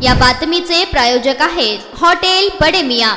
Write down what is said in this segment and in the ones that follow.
या बातमीचे प्रायोजक आहेत हॉटेल बडे मियां।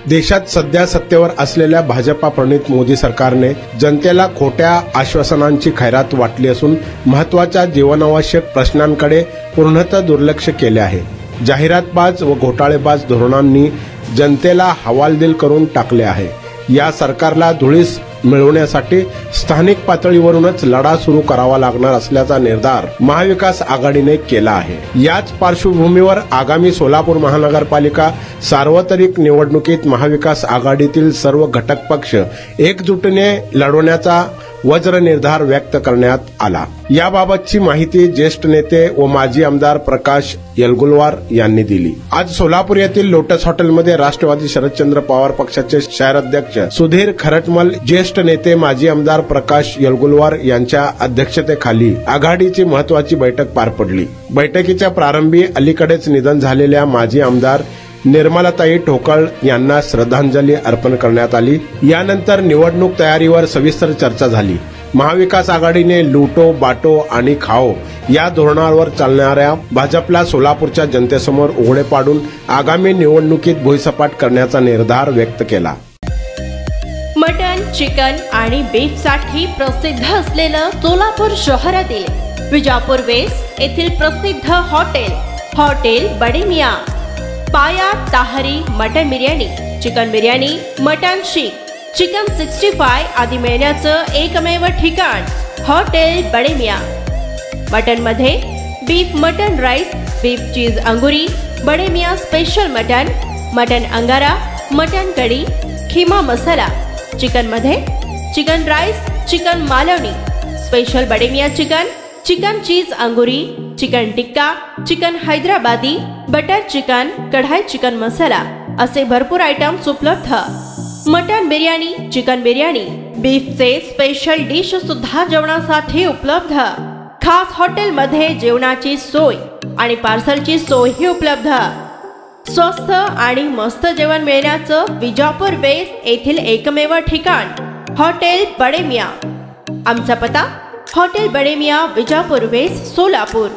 देशात सध्या सत्तेवर असलेल्या भाजपा प्रणित मोदी सरकारने जनतेला खोट्या आश्वासनांची खैरात वाटली असून महत्त्वाच्या जीवनावश्यक प्रश्नांकडे पूर्णतः दुर्लक्ष केले आहे। जाहिरातबाज व घोटाळेबाज धोरणांनी जनतेला हवालदिल करून टाकले आहे। या सरकारला धुळीस मिळवण्यासाठी स्थानिक पातळीवरूनच लढा सुरू करावा लागणार असल्याचा निर्धार महाविकास आघाडीने केला आहे। याच पार्श्वभूमीवर आगामी सोलापूर महानगरपालिका सार्वत्रिक निवडणुकीत महाविकास आघाडीतील सर्व घटक पक्ष एकजुटीने लढवण्याचा वज्र निर्धार व्यक्त करण्यात आला। याबाबतची माहिती ज्येष्ठ नेते व माजी आमदार प्रकाश येलगुलवार यांनी दिली। आज सोलापूर येथील लोटस हॉटेलमध्ये राष्ट्रवादी शरदचंद्र पवार पक्षाचे शहर अध्यक्ष सुधीर खरटमल, ज्येष्ठ नेते माजी आमदार प्रकाश येलगुलवार यांच्या अध्यक्षतेखाली आघाडीची महत्त्वाची बैठक पार पडली। बैठकीच्या प्रारंभी अलीकडेच निधन झालेल्या माजी आमदार निर्मलाताई ठोकळ यांना श्रद्धांजली अर्पण करण्यात आली। यानंतर निवडणूक तयारीवर सविस्तर चर्चा झाली। महाविकास आघाडीने लुटो बाटो आणि खाओ या धोरणावर चालणाऱ्या भाजपला सोलापूरच्या जनतेसमोर उघडे पाडून आगामी निवडणुकीत भुईसपाट करण्याचा निर्धार व्यक्त केला। मटन, चिकन आणि बीफ साठी प्रसिद्ध असलेलं सोलापूर शहरातील विजापूर वेस्ट येथील प्रसिद्ध हॉटेल बडे मियां। पाया ताहरी mutton biryani, chicken biryani, mutton seekh, chicken 65 आदी मिळण्याचं एकमेव ठिकाण हॉटेल बडे मियां। मटन मध्ये beef mutton rice, beef cheese अंगुरी, Bade Miyan special mutton, mutton अंगारा, मटन कढी, खीमा मसाला। चिकन मध्ये chicken rice, chicken Malvani, special Bade Miyan chicken, chicken cheese अंगुरी, chicken tikka, chicken Hyderabadi, butter chicken, kadai chicken masala असे भरपूर आयटम्स उपलब्ध। मटन बिर्याणी, चिकन बिर्याणी, बीफचे स्पेशल डिश सुद्धा जेवणासाठी उपलब्ध। खास हॉटेलमध्ये जेवणाची सोय आणि पार्सलची सोयही उपलब्ध। स्वस्त आणि मस्त जेवण मिळण्याचं विजापूर वेस्ट येथील एकमेव ठिकाण हॉटेल बडे मियां। आमचा पत्ता हॉटेल बडे मियां, विजापूर वेस्ट, सोलापूर।